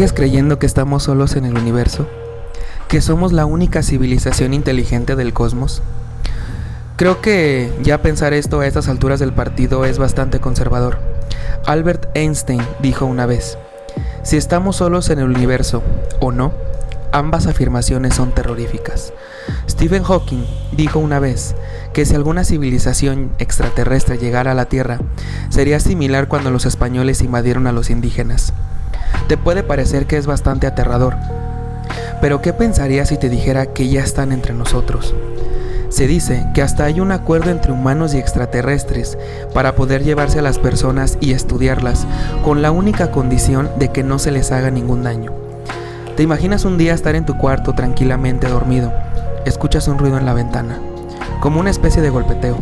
¿Sigues creyendo que estamos solos en el universo? ¿Que somos la única civilización inteligente del cosmos? Creo que ya pensar esto a estas alturas del partido es bastante conservador. Albert Einstein dijo una vez: si estamos solos en el universo o no, ambas afirmaciones son terroríficas. Stephen Hawking dijo una vez que si alguna civilización extraterrestre llegara a la Tierra, sería similar cuando los españoles invadieron a los indígenas. Te puede parecer que es bastante aterrador, pero ¿qué pensarías si te dijera que ya están entre nosotros? Se dice que hasta hay un acuerdo entre humanos y extraterrestres para poder llevarse a las personas y estudiarlas, con la única condición de que no se les haga ningún daño. ¿Te imaginas un día estar en tu cuarto tranquilamente dormido? Escuchas un ruido en la ventana, como una especie de golpeteo.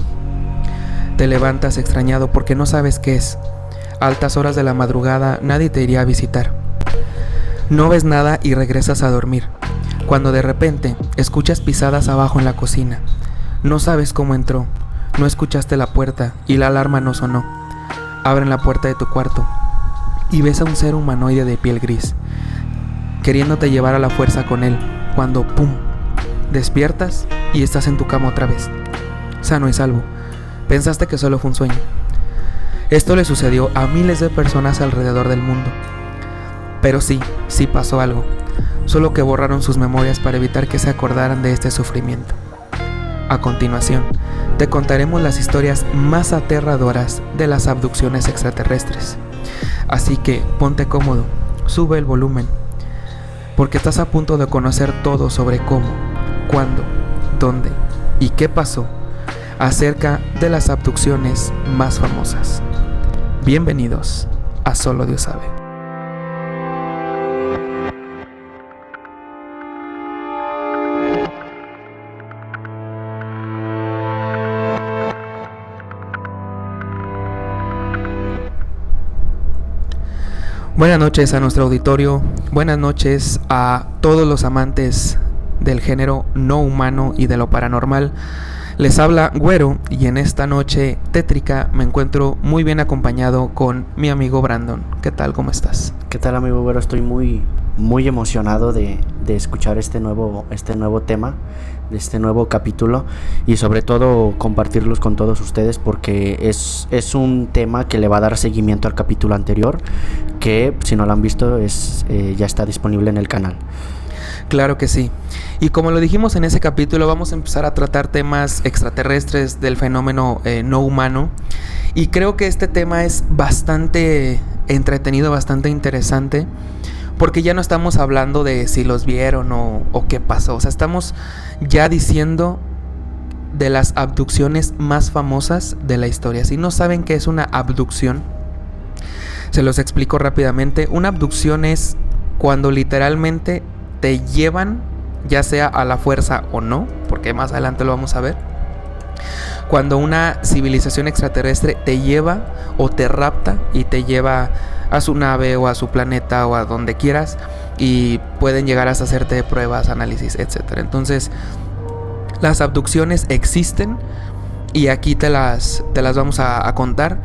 Te levantas extrañado porque no sabes qué es. A altas horas de la madrugada nadie te iría a visitar. No ves nada y regresas a dormir, cuando de repente escuchas pisadas abajo en la cocina. No sabes cómo entró, no escuchaste la puerta y la alarma no sonó. Abren la puerta de tu cuarto y ves a un ser humanoide de piel gris, queriéndote llevar a la fuerza con él, cuando ¡pum!, despiertas y estás en tu cama otra vez, sano y salvo. Pensaste que solo fue un sueño. Esto le sucedió a miles de personas alrededor del mundo. Pero sí pasó algo, solo que borraron sus memorias para evitar que se acordaran de este sufrimiento. A continuación, te contaremos las historias más aterradoras de las abducciones extraterrestres. Así que ponte cómodo, sube el volumen, porque estás a punto de conocer todo sobre cómo, cuándo, dónde y qué pasó acerca de las abducciones más famosas. Bienvenidos a Solo Dios Sabe. Buenas noches a nuestro auditorio, buenas noches a todos los amantes del género no humano y de lo paranormal. Les habla Güero y en esta noche tétrica me encuentro muy bien acompañado con mi amigo Brandon. ¿Qué tal? ¿Cómo estás? ¿Qué tal, amigo Güero? Estoy muy emocionado de escuchar este nuevo tema, de este nuevo capítulo, y sobre todo compartirlos con todos ustedes, porque es un tema que le va a dar seguimiento al capítulo anterior, que si no lo han visto ya está disponible en el canal. Claro que sí. Y como lo dijimos en ese capítulo, vamos a empezar a tratar temas extraterrestres del fenómeno no humano. Y creo que este tema es bastante entretenido, bastante interesante, porque ya no estamos hablando de si los vieron o qué pasó. O sea, estamos ya diciendo de las abducciones más famosas de la historia. Si no saben qué es una abducción, se los explico rápidamente. Una abducción es cuando literalmente te llevan, ya sea a la fuerza o no, porque más adelante lo vamos a ver. Cuando una civilización extraterrestre te lleva o te rapta y te lleva a su nave o a su planeta o a donde quieras, y pueden llegar hasta hacerte pruebas, análisis, etc. Entonces, las abducciones existen y aquí te las vamos a contar.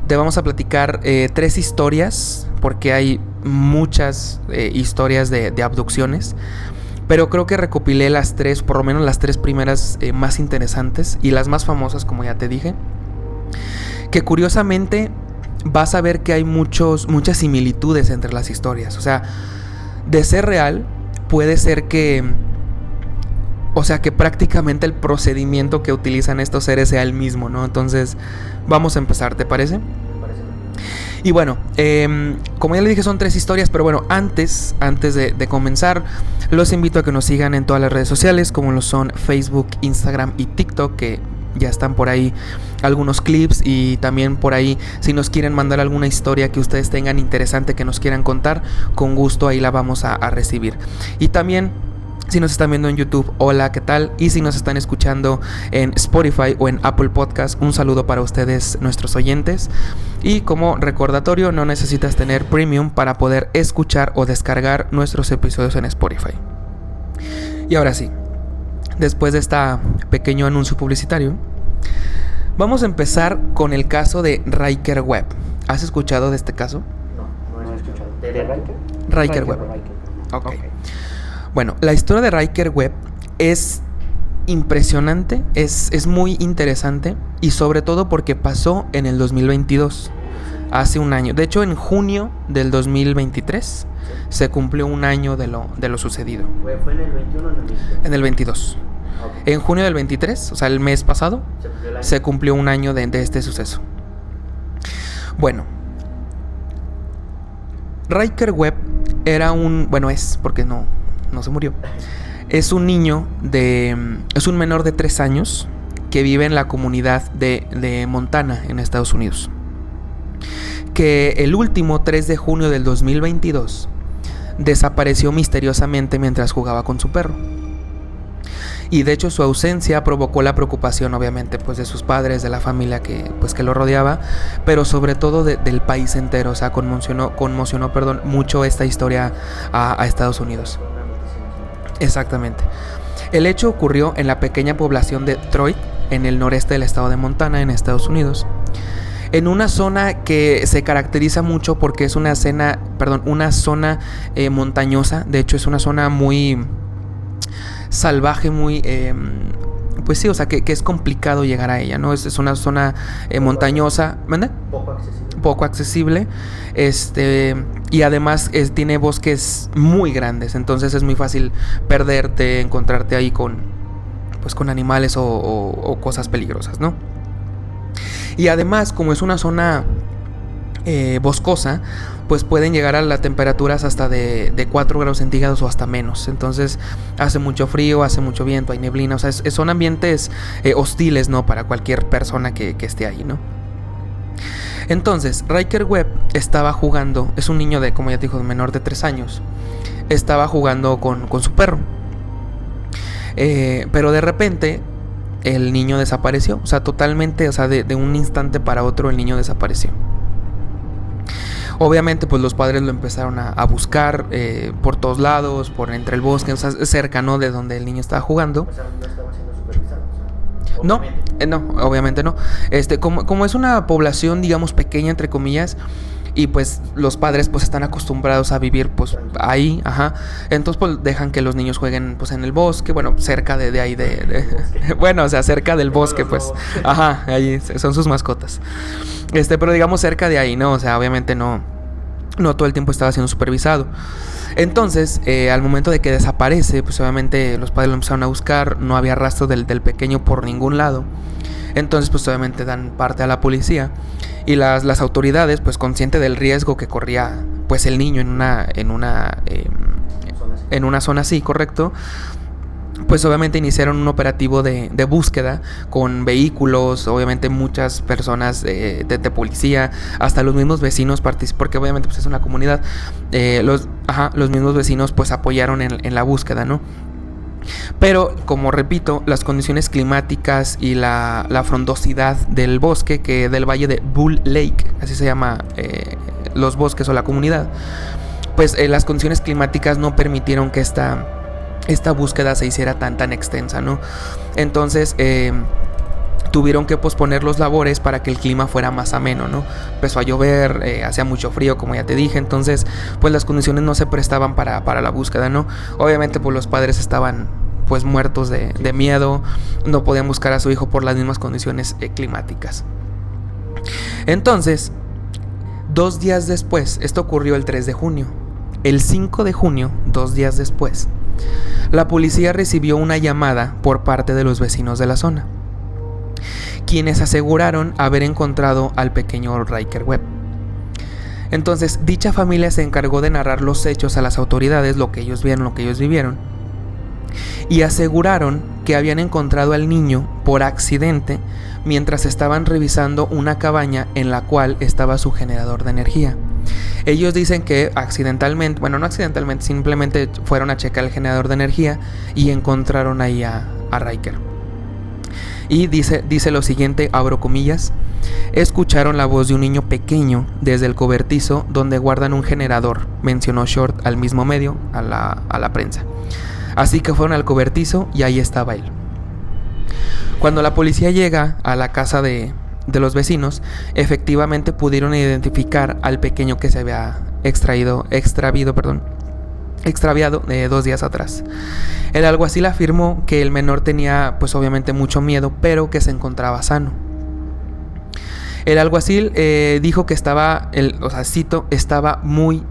Te vamos a platicar 3 historias, porque hay muchas historias de abducciones, pero creo que recopilé las 3, por lo menos las 3 primeras más interesantes y las más famosas, como ya te dije, que curiosamente vas a ver que hay muchas similitudes entre las historias. O sea, de ser real, puede ser que prácticamente el procedimiento que utilizan estos seres sea el mismo, ¿no? Entonces, vamos a empezar, ¿te parece? Y bueno, como ya les dije, son 3 historias, pero bueno, antes de comenzar, los invito a que nos sigan en todas las redes sociales, como lo son Facebook, Instagram y TikTok, que ya están por ahí algunos clips, y también por ahí, si nos quieren mandar alguna historia que ustedes tengan interesante que nos quieran contar, con gusto ahí la vamos a recibir. Y también, si nos están viendo en YouTube, hola, ¿qué tal? Y si nos están escuchando en Spotify o en Apple Podcast, un saludo para ustedes, nuestros oyentes. Y como recordatorio, no necesitas tener premium para poder escuchar o descargar nuestros episodios en Spotify. Y ahora sí, después de este pequeño anuncio publicitario, vamos a empezar con el caso de Riker Webb. ¿Has escuchado de este caso? No he escuchado. ¿De Riker? Riker Webb. Ok. Bueno, la historia de Riker Webb es impresionante, es muy interesante y sobre todo porque pasó en el 2022, hace un año. De hecho, en junio del 2023 se cumplió un año de lo sucedido. ¿Fue en el 21 o en el 22? En el 22. Okay. En junio del 23, o sea, el mes pasado, se cumplió un año de este suceso. Bueno, Riker Webb era es, porque no se murió. Es un niño es un menor de 3 años que vive en la comunidad de Montana, en Estados Unidos. Que el último 3 de junio del 2022 desapareció misteriosamente mientras jugaba con su perro. Y de hecho su ausencia provocó la preocupación, obviamente, pues de sus padres, de la familia que lo rodeaba, pero sobre todo del país entero. O sea, conmocionó mucho esta historia a Estados Unidos. Exactamente. El hecho ocurrió en la pequeña población de Troy, en el noreste del estado de Montana, en Estados Unidos. En una zona que se caracteriza mucho porque es una zona montañosa. De hecho, es una zona muy salvaje, muy pues sí, o sea, que es complicado llegar a ella, ¿no? Es una zona montañosa, ¿verdad? Poco accesible, y además tiene bosques muy grandes, entonces es muy fácil perderte, encontrarte ahí con animales o cosas peligrosas, ¿no? Y además, como es una zona boscosa, pues pueden llegar a las temperaturas hasta de 4 grados centígrados o hasta menos. Entonces hace mucho frío, hace mucho viento, hay neblina. O sea, son ambientes hostiles, ¿no? Para cualquier persona que esté ahí, ¿no? Entonces, Riker Webb estaba jugando, es un niño como ya te dijo, menor de 3 años. Estaba jugando con su perro. Pero de repente el niño desapareció. O sea, totalmente, o sea, de un instante para otro el niño desapareció. Obviamente, pues los padres lo empezaron a buscar por todos lados, por entre el bosque, o sea, cerca, ¿no? De donde el niño estaba jugando. O sea, no estaba siendo supervisado. O sea, no, obviamente no. Como es una población, digamos, pequeña, entre comillas, y pues los padres pues están acostumbrados a vivir pues ahí, ajá. Entonces pues dejan que los niños jueguen pues en el bosque, bueno, cerca de ahí bueno, o sea, cerca del bosque, pues. Ajá, ahí son sus mascotas. Pero digamos cerca de ahí, ¿no? O sea, obviamente no todo el tiempo estaba siendo supervisado. Entonces, al momento de que desaparece, pues obviamente los padres lo empezaron a buscar, no había rastro del pequeño por ningún lado. Entonces, pues obviamente dan parte a la policía y las autoridades, pues conscientes del riesgo que corría pues el niño en una zona así, correcto, pues obviamente iniciaron un operativo de búsqueda con vehículos, obviamente muchas personas de policía, hasta los mismos vecinos porque obviamente pues es una comunidad, los mismos vecinos pues apoyaron en la búsqueda, ¿no? Pero, como repito, las condiciones climáticas y la frondosidad del bosque, que del valle de Bull Lake, así se llama los bosques o la comunidad, pues las condiciones climáticas no permitieron que esta búsqueda se hiciera tan extensa, ¿no? Entonces tuvieron que posponer los labores para que el clima fuera más ameno, ¿no? Empezó a llover, hacía mucho frío, como ya te dije, entonces pues las condiciones no se prestaban para la búsqueda, ¿no? Obviamente pues los padres estaban pues muertos de miedo, no podían buscar a su hijo por las mismas condiciones climáticas. Entonces, 2 días después, esto ocurrió el 3 de junio, el 5 de junio, 2 días después, la policía recibió una llamada por parte de los vecinos de la zona, quienes aseguraron haber encontrado al pequeño Riker Webb. Entonces, dicha familia se encargó de narrar los hechos a las autoridades, lo que ellos vieron, lo que ellos vivieron, y aseguraron que habían encontrado al niño por accidente mientras estaban revisando una cabaña en la cual estaba su generador de energía. Ellos dicen que accidentalmente, bueno, no accidentalmente, simplemente fueron a checar el generador de energía y encontraron ahí a Riker. Y dice lo siguiente, abro comillas: escucharon la voz de un niño pequeño desde el cobertizo donde guardan un generador, mencionó Short al mismo medio, a la prensa. Así que fueron al cobertizo y ahí estaba él. Cuando la policía llega a la casa de de los vecinos efectivamente pudieron identificar al pequeño que se había extraviado 2 días atrás. El alguacil afirmó que el menor tenía pues obviamente mucho miedo, pero que se encontraba sano. El alguacil dijo que estaba, cito, estaba muy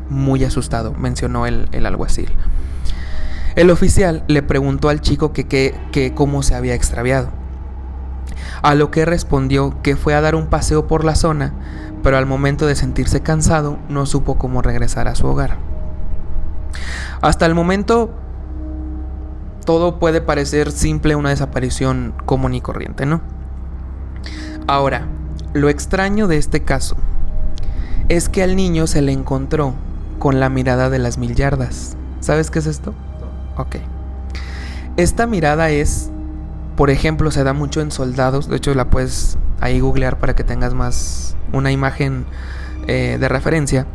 asustado, mencionó el alguacil. El oficial le preguntó al chico que cómo se había extraviado, a lo que respondió que fue a dar un paseo por la zona, pero al momento de sentirse cansado no supo cómo regresar a su hogar. Hasta el momento todo puede parecer simple, una desaparición común y corriente, ¿no? Ahora, lo extraño de este caso es que al niño se le encontró con la mirada de las 1000 yardas. ¿Sabes qué es esto? Ok. Esta mirada es, por ejemplo, se da mucho en soldados. De hecho, la puedes ahí googlear para que tengas más una imagen de referencia.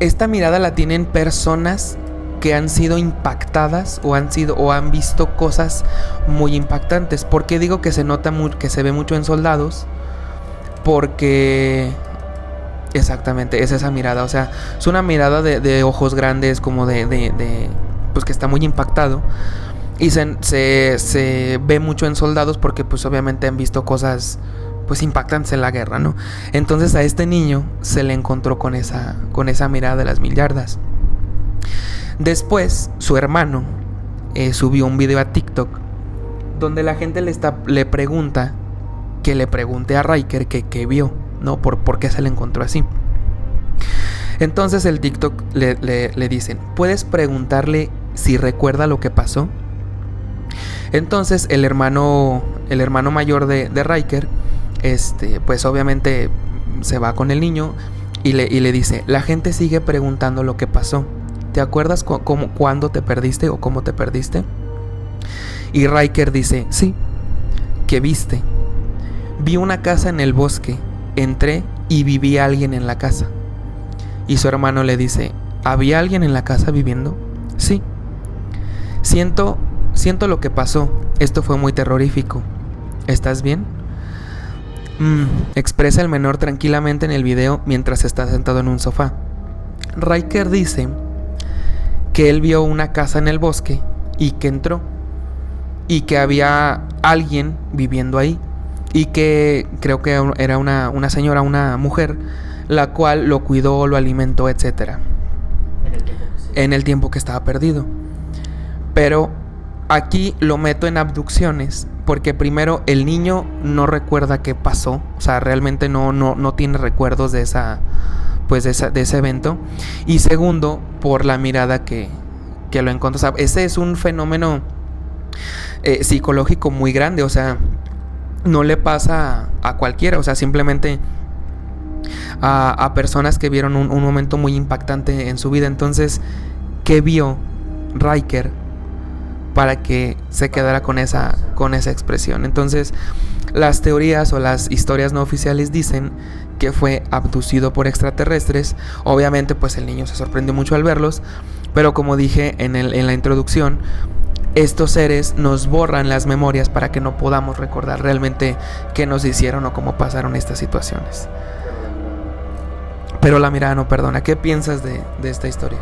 Esta mirada la tienen personas que han sido impactadas o han visto cosas muy impactantes. ¿Por qué digo que se nota que se ve mucho en soldados? Porque exactamente es esa mirada, o sea, es una mirada de ojos grandes, como pues que está muy impactado. Y se ve mucho en soldados porque pues obviamente han visto cosas pues impactantes en la guerra, ¿no? Entonces a este niño se le encontró con esa mirada de las 1000 yardas. Después su hermano subió un video a TikTok donde la gente le pregunta que le pregunte a Riker qué vio, ¿no? Por qué se le encontró así. Entonces el TikTok le dicen, ¿puedes preguntarle si recuerda lo que pasó? Entonces el hermano mayor de Riker, pues obviamente se va con el niño y le dice, la gente sigue preguntando lo que pasó. ¿Te acuerdas cuándo te perdiste o cómo te perdiste? Y Riker dice, sí. ¿Qué viste? Vi una casa en el bosque, entré y viví a alguien en la casa. Y su hermano le dice, ¿había alguien en la casa viviendo? Sí. Siento lo que pasó. Esto fue muy terrorífico. ¿Estás bien? Expresa el menor tranquilamente en el video mientras está sentado en un sofá. Riker dice que él vio una casa en el bosque y que entró y que había alguien viviendo ahí y que creo que era una señora, una mujer, la cual lo cuidó, lo alimentó, etc. En el tiempo que estaba perdido. Pero aquí lo meto en abducciones porque primero el niño no recuerda qué pasó, o sea, realmente no tiene recuerdos de ese evento. Y segundo, por la mirada que lo encontró. O sea, ese es un fenómeno psicológico muy grande. O sea, no le pasa a cualquiera. O sea, simplemente a personas que vieron un momento muy impactante en su vida. Entonces, ¿qué vio Riker para que se quedara con esa expresión? Entonces, las teorías o las historias no oficiales dicen que fue abducido por extraterrestres. Obviamente pues el niño se sorprendió mucho al verlos, pero como dije en la introducción, estos seres nos borran las memorias para que no podamos recordar realmente qué nos hicieron o cómo pasaron estas situaciones. Pero la mirada no perdona. ¿Qué piensas de esta historia?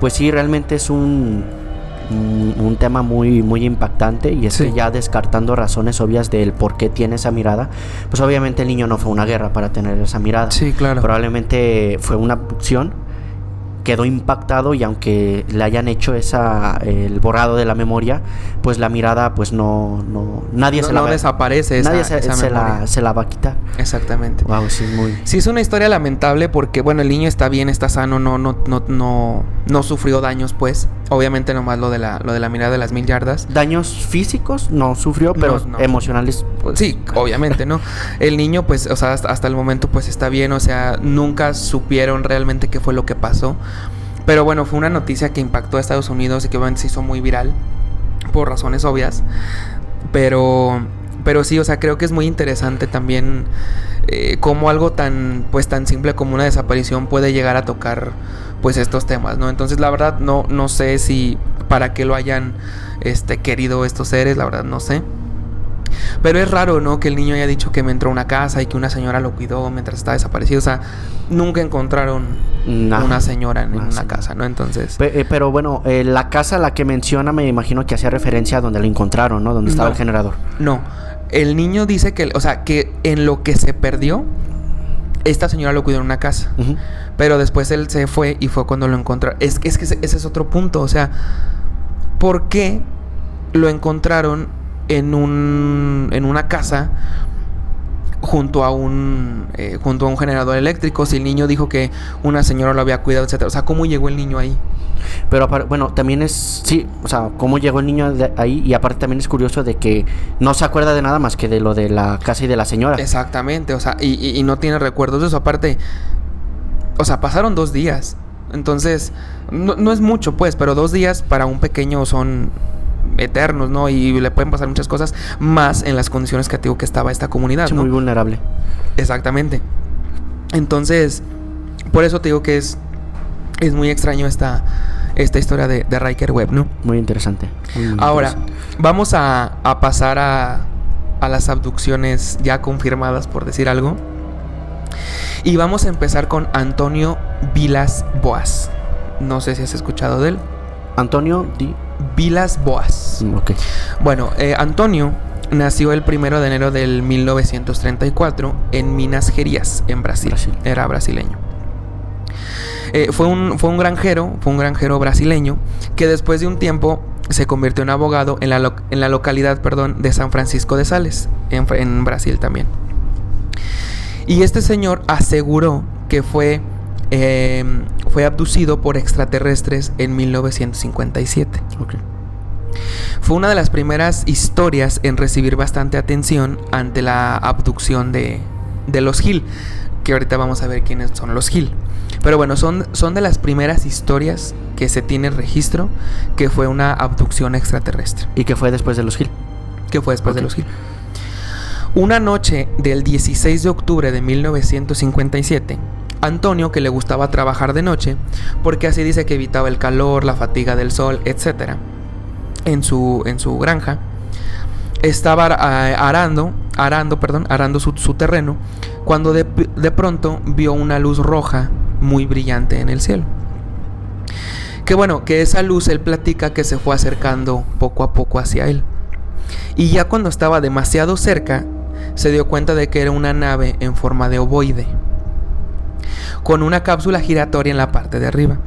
Pues sí, realmente es un tema muy impactante. Y es que ya descartando razones obvias del por qué tiene esa mirada, pues obviamente el niño no fue a una guerra para tener esa mirada. Sí, claro. Probablemente fue una abducción, quedó impactado y aunque le hayan hecho el borrado de la memoria, pues la mirada pues nadie se la va a desaparece. Nadie se la va a quitar. Exactamente. Wow, sí es una historia lamentable porque bueno, el niño está bien, está sano, no sufrió daños, pues. Obviamente nomás lo de la mirada de las 1000 yardas. Daños físicos no sufrió, pero no. Emocionales pues, sí, obviamente, ¿no? El niño pues, o sea, hasta el momento pues está bien, o sea, nunca supieron realmente qué fue lo que pasó. Pero bueno, fue una noticia que impactó a Estados Unidos y que obviamente se hizo muy viral por razones obvias. Pero sí, o sea, creo que es muy interesante también cómo algo tan simple como una desaparición puede llegar a tocar pues estos temas, ¿no? Entonces la verdad no sé si para qué lo hayan querido estos seres, la verdad no sé. Pero es raro, ¿no? Que el niño haya dicho que me entró a una casa y que una señora lo cuidó mientras estaba desaparecido. O sea, nunca encontraron una señora en una casa, ¿no? Entonces... Pero bueno, la casa a la que menciona me imagino que hacía referencia a donde lo encontraron, ¿no? Donde estaba el generador. No, el niño dice que, o sea, que en lo que se perdió, esta señora lo cuidó en una casa. Uh-huh. Pero después él se fue y fue cuando lo encontraron. Es que ese es otro punto, o sea, ¿por qué lo encontraron en una casa junto a un generador eléctrico si el niño dijo que una señora lo había cuidado, etcétera? O sea, ¿cómo llegó el niño ahí? Pero bueno, también sí, o sea, cómo llegó el niño ahí, y aparte también es curioso de que no se acuerda de nada más que de lo de la casa y de la señora. Exactamente, o sea, y no tiene recuerdos de eso. Aparte, o sea, pasaron 2 días, entonces no es mucho, pues, pero 2 días para un pequeño son eternos, ¿no? Y le pueden pasar muchas cosas, más en las condiciones que estaba esta comunidad, sí, ¿no? Muy vulnerable. Exactamente. Entonces, por eso te digo que es muy extraño esta historia de Ryker Webb, ¿no? Muy interesante. Muy Ahora, interesante. Vamos a pasar a las abducciones ya confirmadas, por decir algo. Y vamos a empezar con Antonio Villas-Boas. No sé si has escuchado de él. Antonio Villas-Boas. Okay. Bueno, Antonio nació el 1 de enero del 1934 en Minas Gerais, en Brasil. Era brasileño. Fue un granjero brasileño que después de un tiempo se convirtió en abogado en la localidad, de San Francisco de Sales, en Brasil también. Y este señor aseguró que fue abducido por extraterrestres en 1957. Okay. Fue una de las primeras historias en recibir bastante atención ante la abducción de los Hill, que ahorita vamos a ver quiénes son los Hill. Pero bueno, son de las primeras historias que se tiene registro que fue una abducción extraterrestre. ¿Y qué fue después de los Hill? De los Hill. Una noche del 16 de octubre de 1957, Antonio, que le gustaba trabajar de noche, porque así dice que evitaba el calor, la fatiga del sol, etc., en su granja, estaba arando su terreno, cuando de pronto vio una luz roja muy brillante en el cielo. Que esa luz, él platica que se fue acercando poco a poco hacia él. Y ya cuando estaba demasiado cerca, se dio cuenta de que era una nave en forma de ovoide, con una cápsula giratoria en la parte de arriba.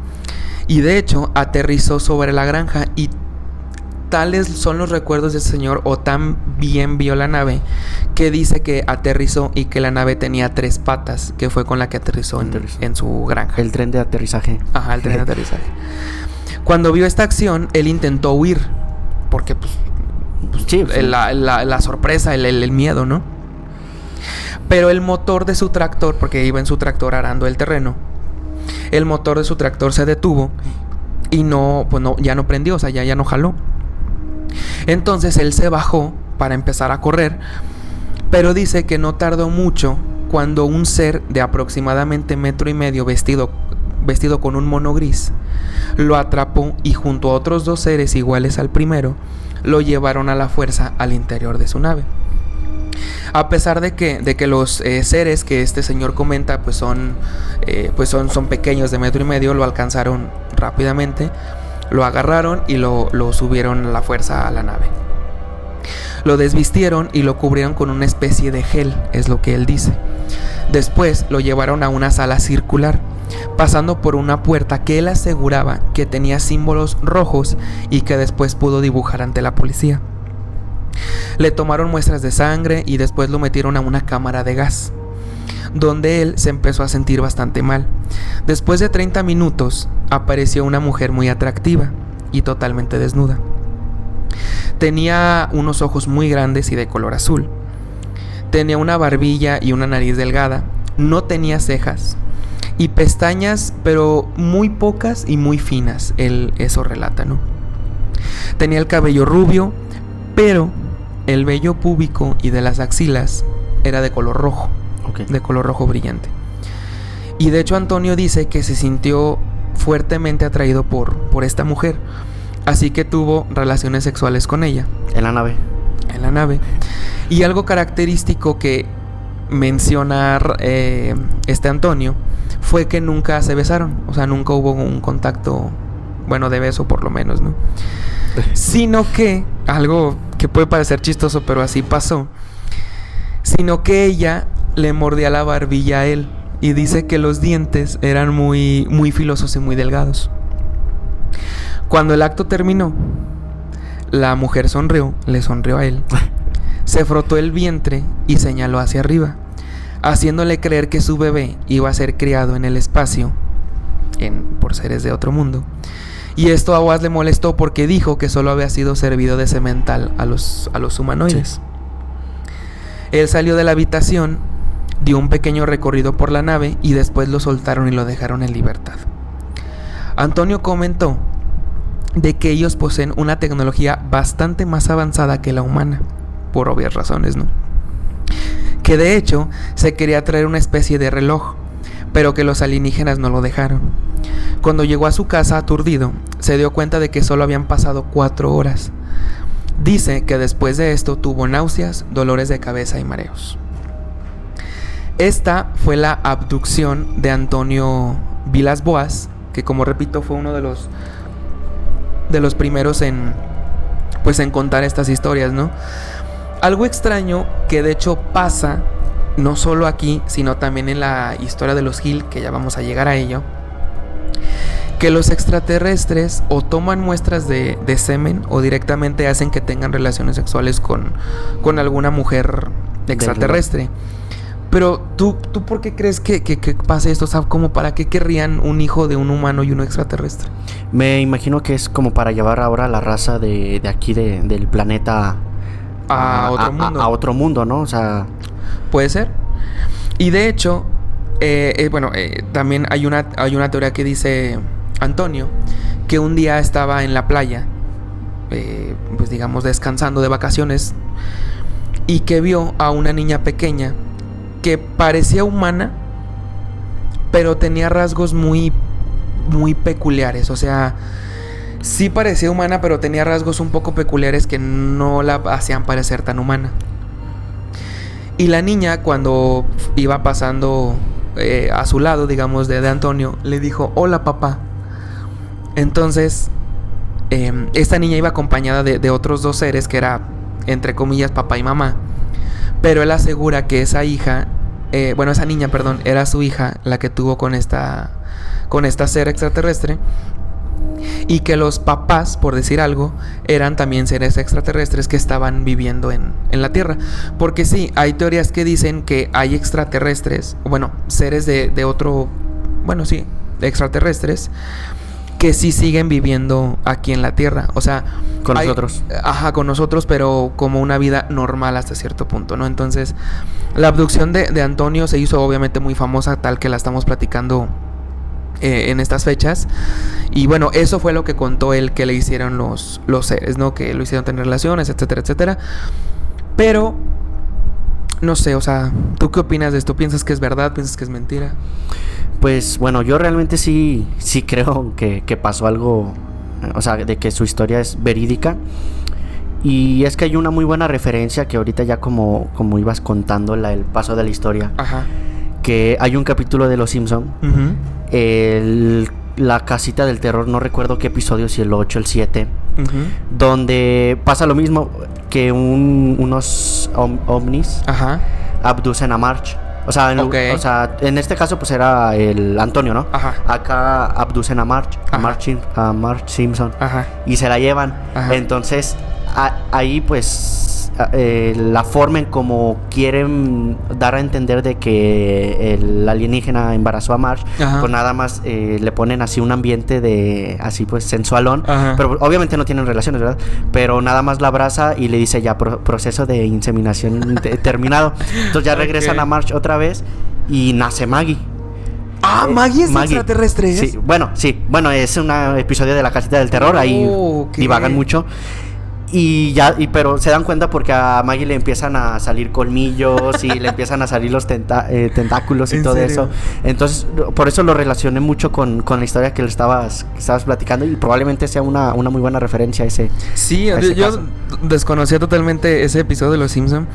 Y de hecho, aterrizó sobre la granja, y tales son los recuerdos de ese señor, o tan bien vio la nave, que dice que aterrizó y que la nave tenía 3 patas, que fue con la que aterrizó en su granja. El tren de aterrizaje. Ajá, el tren de aterrizaje. Cuando vio esta acción, él intentó huir, porque sí. La sorpresa, el miedo, ¿no? Pero el motor de su tractor, porque iba en su tractor arando el terreno, el motor de su tractor se detuvo y ya no prendió, o sea, ya no jaló. Entonces él se bajó para empezar a correr, pero dice que no tardó mucho cuando un ser de aproximadamente 1.5 metros vestido con un mono gris lo atrapó, y junto a otros 2 seres iguales al primero lo llevaron a la fuerza al interior de su nave. A pesar de que los seres que este señor comenta son pequeños, de 1.5 metros, lo alcanzaron rápidamente, lo agarraron y lo subieron a la fuerza a la nave. Lo desvistieron y lo cubrieron con una especie de gel, es lo que él dice. Después lo llevaron a una sala circular, pasando por una puerta que él aseguraba que tenía símbolos rojos y que después pudo dibujar ante la policía. Le tomaron muestras de sangre y después lo metieron a una cámara de gas, donde él se empezó a sentir bastante mal. Después de 30 minutos apareció una mujer muy atractiva y totalmente desnuda. Tenía unos ojos muy grandes y de color azul. Tenía una barbilla y una nariz delgada. No tenía cejas y pestañas, pero muy pocas y muy finas. Él eso relata, ¿no? Tenía el cabello rubio, pero el vello púbico y de las axilas era de color rojo. Okay. De color rojo brillante. Y de hecho Antonio dice que se sintió fuertemente atraído por esta mujer, así que tuvo relaciones sexuales con ella. En la nave. en la nave. Y algo característico que menciona Antonio fue que nunca se besaron, o sea, nunca hubo un contacto, bueno, de beso por lo menos, ¿no? Sino que, algo que puede parecer chistoso, pero así pasó, sino que ella le mordía la barbilla a él y dice que los dientes eran muy, muy filosos y muy delgados. Cuando el acto terminó, la mujer le sonrió a él, se frotó el vientre y señaló hacia arriba, haciéndole creer que su bebé iba a ser criado en el espacio por seres de otro mundo. Y esto a Oz le molestó porque dijo que solo había sido servido de semental a los humanoides. Sí. Él salió de la habitación, dio un pequeño recorrido por la nave y después lo soltaron y lo dejaron en libertad. Antonio comentó de que ellos poseen una tecnología bastante más avanzada que la humana, por obvias razones, ¿no? Que de hecho se quería traer una especie de reloj, pero que los alienígenas no lo dejaron. Cuando llegó a su casa aturdido, se dio cuenta de que solo habían pasado 4 horas. Dice que después de esto tuvo náuseas, dolores de cabeza y mareos. Esta fue la abducción de Antonio Villas-Boas, que como repito fue uno de los primeros en contar estas historias, ¿no? Algo extraño que de hecho pasa no solo aquí, sino también en la historia de los Hill, que ya vamos a llegar a ello, que los extraterrestres o toman muestras de semen o directamente hacen que tengan relaciones sexuales con alguna mujer extraterrestre. Pero ¿tú por qué crees que pase esto? O sea, ¿como para qué querrían un hijo de un humano y uno extraterrestre? Me imagino que es como para llevar ahora la raza de aquí del planeta a otro mundo. A otro mundo, ¿no? O sea, puede ser. Y de hecho, también hay una teoría que dice Antonio que un día estaba en la playa, pues digamos descansando de vacaciones, y que vio a una niña pequeña que parecía humana, pero tenía rasgos muy, muy peculiares. O sea, sí parecía humana, pero tenía rasgos un poco peculiares que no la hacían parecer tan humana. Y la niña, cuando iba pasando a su lado, digamos, de Antonio, le dijo: hola, papá. Entonces, esta niña iba acompañada de otros 2 seres que era, entre comillas, papá y mamá. Pero él asegura que esa niña, era su hija, la que tuvo con esta ser extraterrestre. Y que los papás, por decir algo, eran también seres extraterrestres que estaban viviendo en la Tierra. Porque sí, hay teorías que dicen que hay extraterrestres, seres de otro, extraterrestres, que sí siguen viviendo aquí en la Tierra. O sea, con nosotros. Ajá, con nosotros, pero como una vida normal hasta cierto punto, ¿no? Entonces, la abducción de Antonio se hizo obviamente muy famosa, tal que la estamos platicando en estas fechas. Y bueno, eso fue lo que contó él que le hicieron los seres, ¿no? Que lo hicieron tener relaciones, etcétera, etcétera. Pero no sé, o sea, ¿tú qué opinas de esto? ¿Piensas que es verdad? ¿Piensas que es mentira? Pues bueno, yo realmente sí creo que pasó algo, o sea, de que su historia es verídica. Y es que hay una muy buena referencia que ahorita ya como ibas contando el paso de la historia. Ajá. Que hay un capítulo de Los Simpson, uh-huh. La casita del terror, no recuerdo qué episodio, si el 8, el 7, uh-huh. donde pasa lo mismo, que unos ovnis, ajá. abducen a Marge. O sea, en este caso pues era el Antonio, ¿no? Ajá. Acá abducen a Marge, a Marge Simpson, ajá. y se la llevan. Ajá. Entonces ahí pues la forma en como quieren dar a entender de que el alienígena embarazó a Marge, ajá. pues nada más le ponen así un ambiente de así pues sensualón, ajá. pero obviamente no tienen relaciones, ¿verdad? Pero nada más la abraza y le dice ya proceso de inseminación terminado. Entonces ya regresan a Marge otra vez y nace Maggie. Ah, Maggie es extraterrestre. Sí, bueno, es un episodio de la casita del terror, ahí divagan mucho. Pero se dan cuenta porque a Maggie le empiezan a salir colmillos y le empiezan a salir los tentáculos y todo serio? eso. Entonces, por eso lo relacioné mucho con la historia que le estabas platicando, y probablemente sea una muy buena referencia a ese. Sí, a ese yo caso. desconocía totalmente ese episodio de Los Simpson.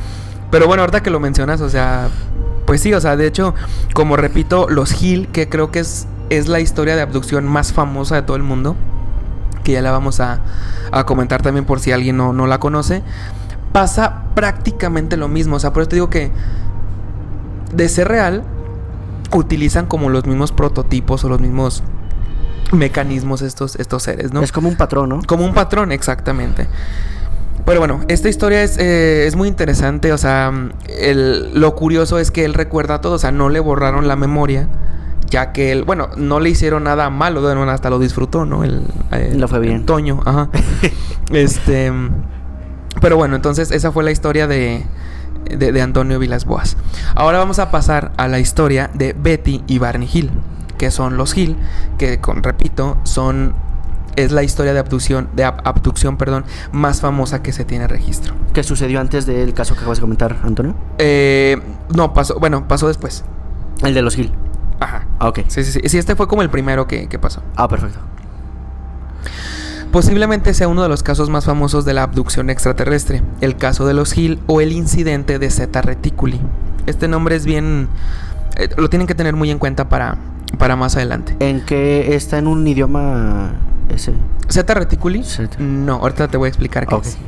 Pero bueno, ahorita que lo mencionas, o sea, pues sí, o sea, de hecho, como repito, los Hill, que creo que es la historia de abducción más famosa de todo el mundo, que ya la vamos a comentar también por si alguien no la conoce, pasa prácticamente lo mismo. O sea, por eso te digo que de ser real, utilizan como los mismos prototipos o los mismos mecanismos estos seres, ¿no? Es como un patrón, ¿no? Como un patrón, exactamente. Pero bueno, esta historia es muy interesante. O sea, lo curioso es que él recuerda todo. O sea, no le borraron la memoria, ya que él, bueno, no le hicieron nada malo, bueno, hasta lo disfrutó, ¿no? Lo fue bien. Toño, ajá. Pero bueno, entonces esa fue la historia de Antonio Villas-Boas. Ahora vamos a pasar a la historia de Betty y Barney Hill, que son los Hill, que repito, es la historia de abducción, más famosa que se tiene registro. ¿Qué sucedió antes del caso que acabas de comentar, Antonio? No, pasó después. El de los Hill. Ajá. Ah, ok. Sí, este fue como el primero que pasó. Ah, perfecto. Posiblemente sea uno de los casos más famosos de la abducción extraterrestre, el caso de los Hill o el incidente de Zeta Reticuli. Este nombre es bien... lo tienen que tener muy en cuenta para más adelante. ¿En qué está en un idioma ese? ¿Zeta Reticuli? Zeta. No, ahorita te voy a explicar qué Okay. es.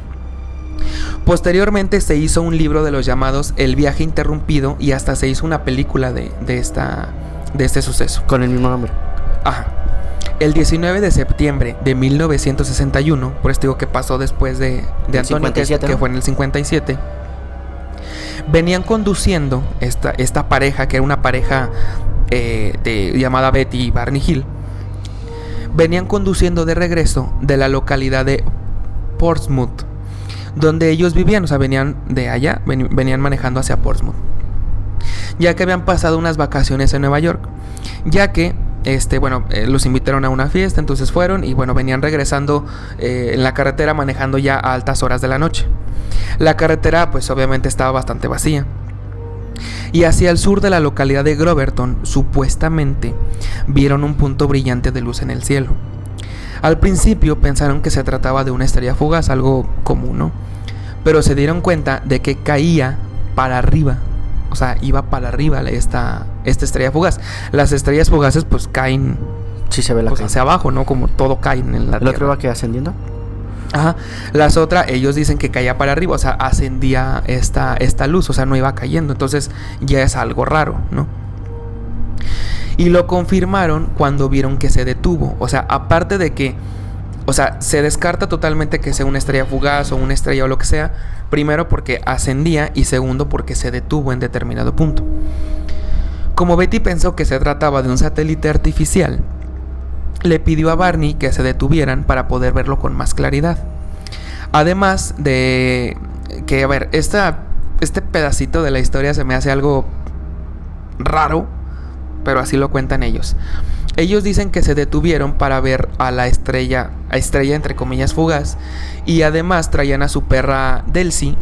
Posteriormente se hizo un libro de los llamados El viaje interrumpido y hasta se hizo una película de este suceso. Con el mismo nombre. Ajá. El 19 de septiembre de 1961, por esto digo que pasó después de Antonio, 57, que ¿no? fue en el 57, venían conduciendo esta pareja, que era una pareja llamada Betty y Barney Hill. Venían conduciendo de regreso de la localidad de Portsmouth, donde ellos vivían. O sea, venían de allá, venían manejando hacia Portsmouth, ya que habían pasado unas vacaciones en Nueva York, ya que los invitaron a una fiesta, entonces fueron y bueno, venían regresando en la carretera manejando ya a altas horas de la noche. La carretera pues obviamente estaba bastante vacía. Y hacia el sur de la localidad de Groverton, supuestamente vieron un punto brillante de luz en el cielo. Al principio pensaron que se trataba de una estrella fugaz, algo común, ¿no? Pero se dieron cuenta de que caía para arriba. O sea, iba para arriba esta estrella fugaz. Las estrellas fugaces pues caen, Sí se ve la pues, caída. hacia abajo, ¿no? Como todo cae en la ¿El tierra. otro iba que ascendiendo? Ajá. Las otras, ellos dicen que caía para arriba, o sea, ascendía esta luz, o sea, no iba cayendo. Entonces ya es algo raro, ¿no? Y lo confirmaron cuando vieron que se detuvo. O sea, aparte de que, o sea, se descarta totalmente que sea una estrella fugaz o una estrella o lo que sea. Primero porque ascendía y segundo porque se detuvo en determinado punto. Como Betty pensó que se trataba de un satélite artificial, le pidió a Barney que se detuvieran para poder verlo con más claridad. Además de que, a ver, este pedacito de la historia se me hace algo raro, pero así lo cuentan ellos. Ellos dicen que se detuvieron para ver a la estrella entre comillas fugaz, y además traían a su perra Delcy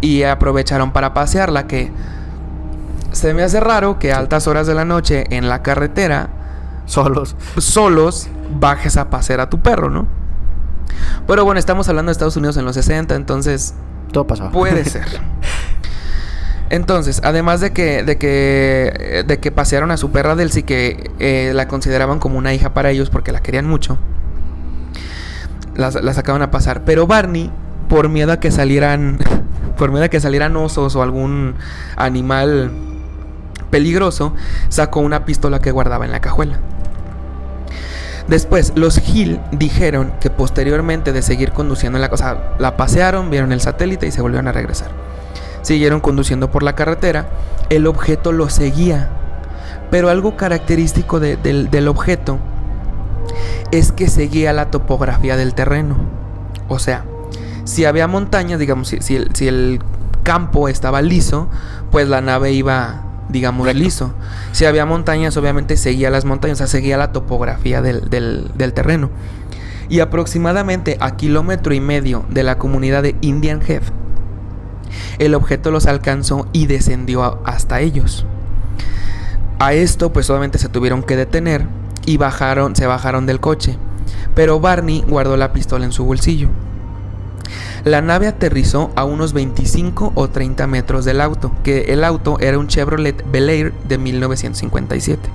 y aprovecharon para pasearla, que se me hace raro que a altas horas de la noche en la carretera solos bajes a pasear a tu perro, ¿no? Pero bueno, estamos hablando de Estados Unidos en los 60, entonces Todo pasaba. puede ser. Entonces, además de que pasearon a su perra Delcy, que la consideraban como una hija para ellos porque la querían mucho, la sacaban a pasar. Pero Barney, por miedo a que salieran osos o algún animal peligroso, sacó una pistola que guardaba en la cajuela. Después, los Hill dijeron que posteriormente de seguir conduciendo la pasearon, vieron el satélite y se volvieron a regresar. Siguieron conduciendo por la carretera, el objeto lo seguía, pero algo característico del objeto es que seguía la topografía del terreno. O sea, si había montañas, digamos, si el campo estaba liso, pues la nave iba, digamos, recto. liso. Si había montañas, obviamente seguía las montañas, o sea, seguía la topografía del terreno. y aproximadamente a 1,5 kilómetros de la comunidad de Indian Head, el objeto los alcanzó y descendió hasta ellos. A esto pues obviamente se tuvieron que detener y se bajaron del coche, pero Barney guardó la pistola en su bolsillo. La nave aterrizó a unos 25 o 30 metros del auto, que el auto era un Chevrolet Bel Air de 1957.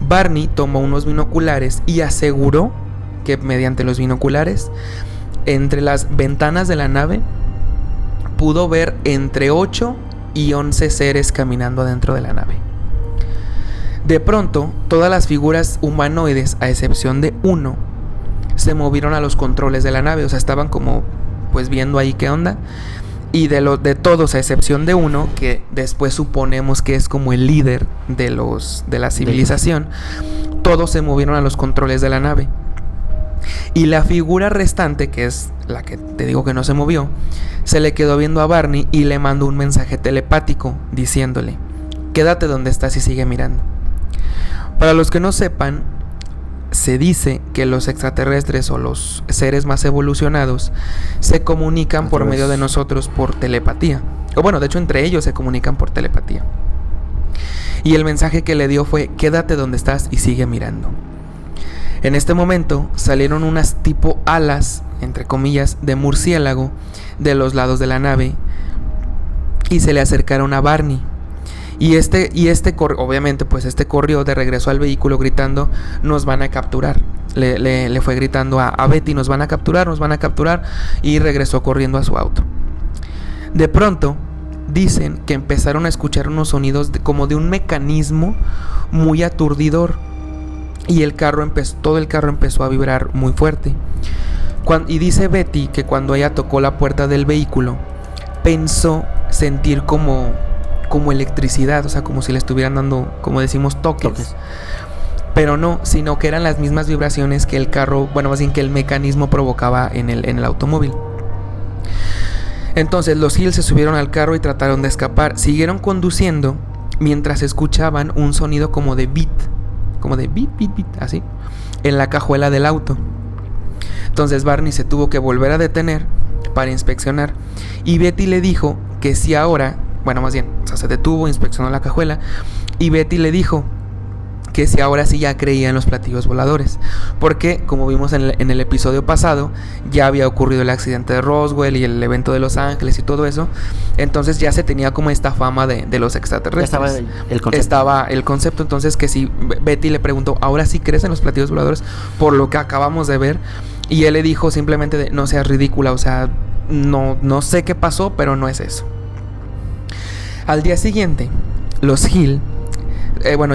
Barney tomó unos binoculares y aseguró que mediante los binoculares, entre las ventanas de la nave, pudo ver entre 8 y 11 seres caminando dentro de la nave. De pronto, todas las figuras humanoides, a excepción de uno, se movieron a los controles de la nave. O sea, estaban como pues viendo ahí qué onda. Y de todos, a excepción de uno, que después suponemos que es como el líder de la civilización, todos se movieron a los controles de la nave. Y la figura restante, que es la que te digo que no se movió, se le quedó viendo a Barney y le mandó un mensaje telepático diciéndole: quédate donde estás y sigue mirando. Para los que no sepan, se dice que los extraterrestres o los seres más evolucionados se comunican por medio de nosotros por telepatía. O bueno, de hecho entre ellos se comunican por telepatía. Y el mensaje que le dio fue: quédate donde estás y sigue mirando. En este momento salieron unas tipo alas, entre comillas, de murciélago de los lados de la nave y se le acercaron a Barney. Y obviamente pues este corrió de regreso al vehículo gritando: nos van a capturar. Le fue gritando a Betty: nos van a capturar, y regresó corriendo a su auto. De pronto dicen que empezaron a escuchar unos sonidos como de un mecanismo muy aturdidor, y todo el carro empezó a vibrar muy fuerte. Y dice Betty que cuando ella tocó la puerta del vehículo pensó sentir como electricidad, o sea, como si le estuvieran dando, como decimos, toques. Pero no, sino que eran las mismas vibraciones que el carro, bueno, más bien que el mecanismo provocaba en el automóvil. Entonces los Hill se subieron al carro y trataron de escapar. Siguieron conduciendo mientras escuchaban un sonido como de beat, así, en la cajuela del auto. Entonces Barney se tuvo que volver a detener para inspeccionar, y Betty le dijo que si ahora, bueno, más bien, o sea, se detuvo, inspeccionó la cajuela, y Betty le dijo que si ahora sí ya creía en los platillos voladores, porque como vimos en el episodio pasado, ya había ocurrido el accidente de Roswell y el evento de Los Ángeles y todo eso. Entonces ya se tenía como esta fama de los extraterrestres. Estaba el concepto. Entonces que si Betty le preguntó: ¿ahora sí crees en los platillos voladores por lo que acabamos de ver? Y él le dijo simplemente no seas ridícula, o sea, no sé qué pasó, pero no es eso. Al día siguiente, los Hill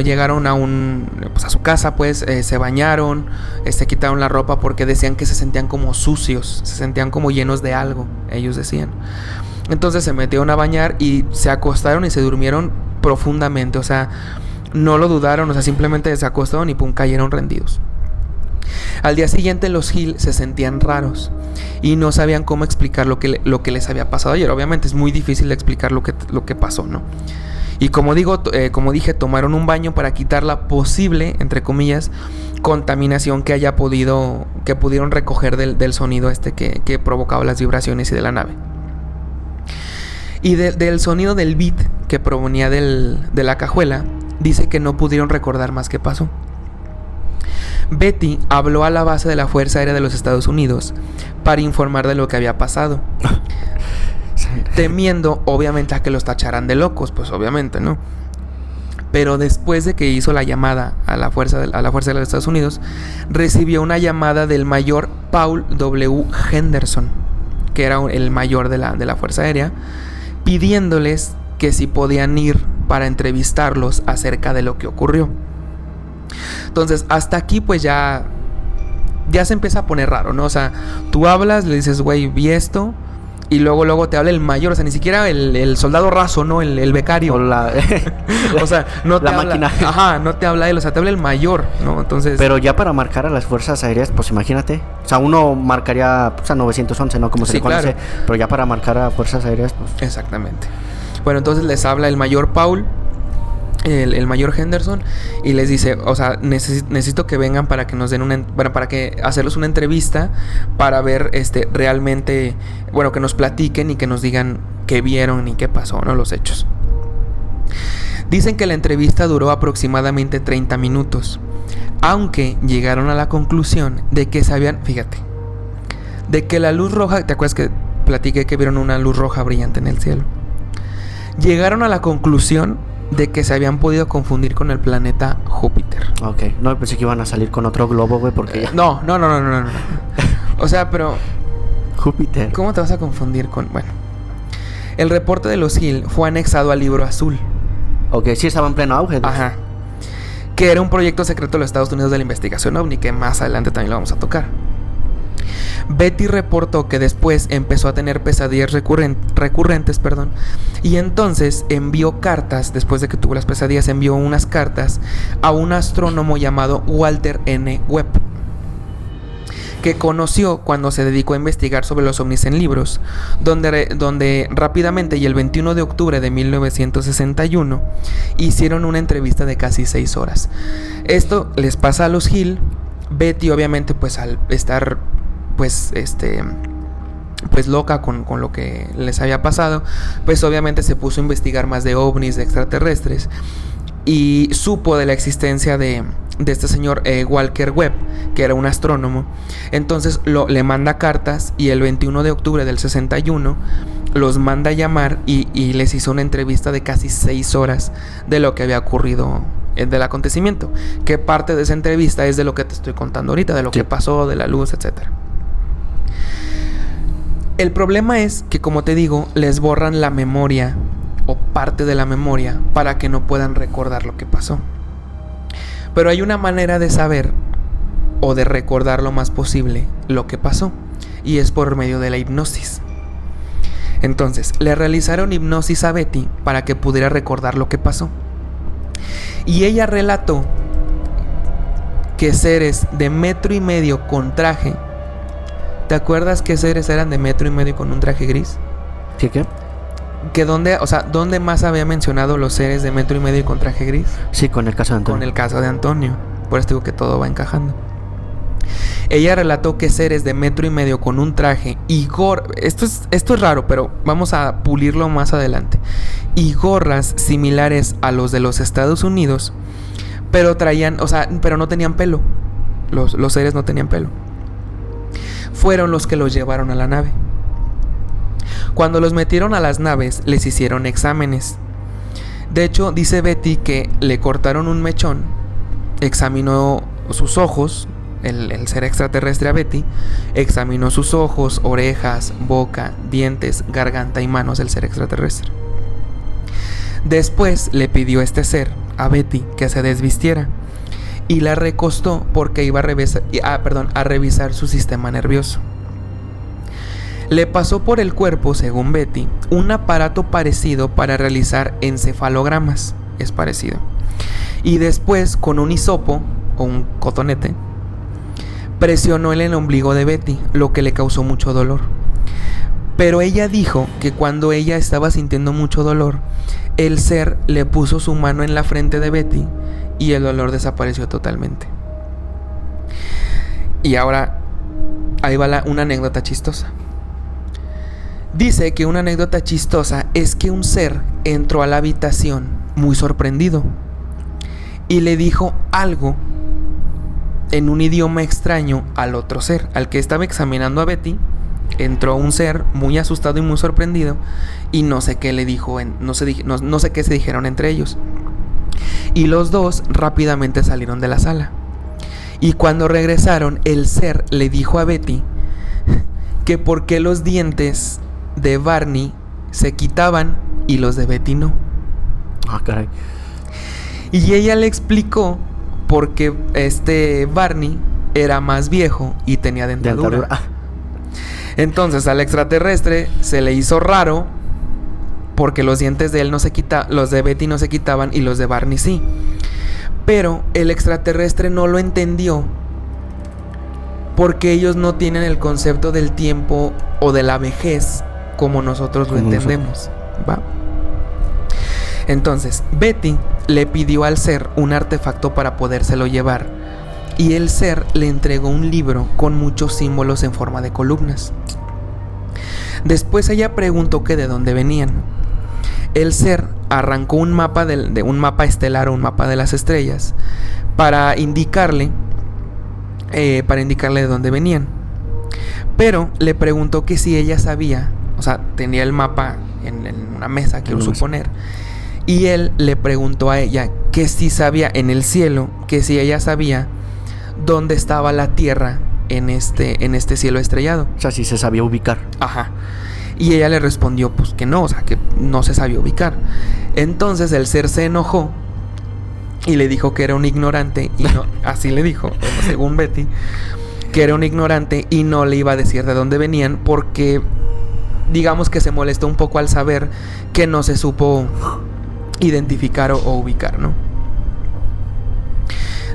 llegaron a su casa, pues se bañaron, se quitaron la ropa porque decían que se sentían como sucios, se sentían como llenos de algo, ellos decían. Entonces se metieron a bañar y se acostaron y se durmieron profundamente, o sea, no lo dudaron, o sea, simplemente se acostaron y pum, cayeron rendidos. Al día siguiente los Hill se sentían raros y no sabían cómo explicar lo que les había pasado ayer. Obviamente es muy difícil de explicar lo que pasó, ¿no? Y como dije, tomaron un baño para quitar la posible, entre comillas, contaminación que pudieron recoger del sonido que provocaba las vibraciones y de la nave. Y del sonido del beat que provenía de la cajuela, dice que no pudieron recordar más qué pasó. Betty habló a la base de la Fuerza Aérea de los Estados Unidos para informar de lo que había pasado. Temiendo obviamente a que los tacharan de locos, pues obviamente, ¿no? Pero después de que hizo la llamada a la Fuerza de los Estados Unidos, recibió una llamada del mayor Paul W. Henderson, que era el mayor de la Fuerza Aérea, pidiéndoles que si podían ir para entrevistarlos acerca de lo que ocurrió. Entonces, hasta aquí pues ya se empieza a poner raro, ¿no? O sea, tú hablas, le dices, güey, vi esto, y luego te habla el mayor, o sea, ni siquiera el soldado raso, ¿no? El becario. O sea, no te habla. Máquina. Ajá, no te habla él, o sea, te habla el mayor, ¿no? Entonces. Pero ya para marcar a las fuerzas aéreas, pues imagínate. O sea, uno marcaría pues, a 911, ¿no? Como se le conoce. Claro. Pero ya para marcar a fuerzas aéreas, pues. Exactamente. Bueno, entonces les habla el mayor Paul el mayor Henderson, y les dice, o sea, necesito que vengan para que nos den para que hacerles una entrevista para ver realmente, bueno, que nos platiquen y que nos digan qué vieron y qué pasó, ¿no? Los hechos. Dicen que la entrevista duró aproximadamente 30 minutos, aunque llegaron a la conclusión de que fíjate, de que la luz roja, ¿te acuerdas que platiqué que vieron una luz roja brillante en el cielo? Llegaron a la conclusión de que se habían podido confundir con el planeta Júpiter. Ok, no, pensé que iban a salir con otro globo, güey, porque... No. O sea, pero... Júpiter. ¿Cómo te vas a confundir con...? Bueno, el reporte de los Hill fue anexado al Libro Azul. Ok, sí estaba en pleno auge. Ajá. Que era un proyecto secreto de los Estados Unidos de la investigación ovni, que más adelante también lo vamos a tocar. Betty reportó que después empezó a tener pesadillas recurrentes, y entonces envió cartas, después de que tuvo las pesadillas, envió unas cartas a un astrónomo llamado Walter N. Webb, que conoció cuando se dedicó a investigar sobre los ovnis en libros, donde rápidamente y el 21 de octubre de 1961 hicieron una entrevista de casi 6 horas. Esto les pasa a los Hill. Betty, obviamente, pues al estar pues loca con lo que les había pasado, pues obviamente se puso a investigar más de ovnis, de extraterrestres, y supo de la existencia de este señor Walker Webb, que era un astrónomo. Entonces le manda cartas, y el 21 de octubre del 61 los manda a llamar y les hizo una entrevista de casi 6 horas de lo que había ocurrido, del acontecimiento, que parte de esa entrevista es de lo que te estoy contando ahorita, de lo que pasó, de la luz, etcétera. El problema es que, como te digo, les borran la memoria o parte de la memoria para que no puedan recordar lo que pasó. Pero hay una manera de saber o de recordar lo más posible lo que pasó, y es por medio de la hipnosis. Entonces, le realizaron hipnosis a Betty para que pudiera recordar lo que pasó. Y ella relató que seres de 1.5 metros con traje... ¿Te acuerdas qué seres eran de 1.5 metros con un traje gris? ¿Qué? Que ¿dónde más había mencionado los seres de 1.5 metros con traje gris? Sí, con el caso de Antonio. Con el caso de Antonio. Por eso digo que todo va encajando. Ella relató que seres de 1.5 metros con un traje y esto es raro, pero vamos a pulirlo más adelante. Y gorras similares a los de los Estados Unidos, pero pero no tenían pelo. Los seres no tenían pelo. Fueron los que los llevaron a la nave. Cuando los metieron a las naves, les hicieron exámenes. De hecho, dice Betty que le cortaron un mechón, examinó sus ojos, el ser extraterrestre a Betty, examinó sus ojos, orejas, boca, dientes, garganta y manos del ser extraterrestre. Después le pidió a Betty, que se desvistiera, y la recostó porque iba a revisar su sistema nervioso. Le pasó por el cuerpo, según Betty, un aparato parecido para realizar encefalogramas. Es parecido. Y después, con un hisopo o un cotonete, presionó en el ombligo de Betty, lo que le causó mucho dolor. Pero ella dijo que cuando ella estaba sintiendo mucho dolor, el ser le puso su mano en la frente de Betty y el dolor desapareció totalmente. Y ahora, ahí va una anécdota chistosa. Dice que una anécdota chistosa es que un ser entró a la habitación muy sorprendido y le dijo algo en un idioma extraño al otro ser, al que estaba examinando a Betty. Entró un ser muy asustado y muy sorprendido, y no sé qué le dijo, no sé qué se dijeron entre ellos. Y los dos rápidamente salieron de la sala. Y cuando regresaron, el ser le dijo a Betty que por qué los dientes de Barney se quitaban y los de Betty no. Ah, caray. Y ella le explicó porque Barney era más viejo y tenía dentadura. Entonces al extraterrestre se le hizo raro porque los dientes de él los de Betty no se quitaban y los de Barney sí. Pero el extraterrestre no lo entendió porque ellos no tienen el concepto del tiempo o de la vejez como nosotros lo entendemos, ¿va? Entonces, Betty le pidió al ser un artefacto para podérselo llevar, y el ser le entregó un libro con muchos símbolos en forma de columnas. Después ella preguntó que de dónde venían. El ser arrancó un mapa de un mapa estelar o un mapa de las estrellas para indicarle de dónde venían. Pero le preguntó que si ella sabía, o sea, tenía el mapa en una mesa, quiero suponer, y él le preguntó a ella que si sabía en el cielo, que si ella sabía dónde estaba la Tierra en este cielo estrellado. O sea, si se sabía ubicar. Ajá. Y ella le respondió pues que no, o sea, que no se sabía ubicar. Entonces el ser se enojó y le dijo que era un ignorante y no, así le dijo, según Betty, que era un ignorante y no le iba a decir de dónde venían porque digamos que se molestó un poco al saber que no se supo identificar o ubicar, ¿no?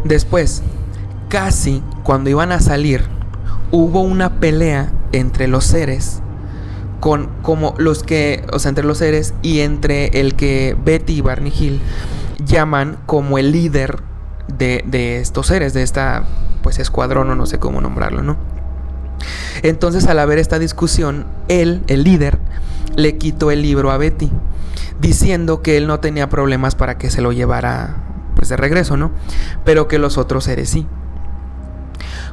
Después, casi cuando iban a salir, hubo una pelea entre los seres entre los seres y entre el que Betty y Barney Hill llaman como el líder de estos seres, de esta pues escuadrón o no sé cómo nombrarlo, ¿no? Entonces al haber esta discusión, él, el líder, le quitó el libro a Betty, diciendo que él no tenía problemas para que se lo llevara pues de regreso, ¿no? Pero que los otros seres sí.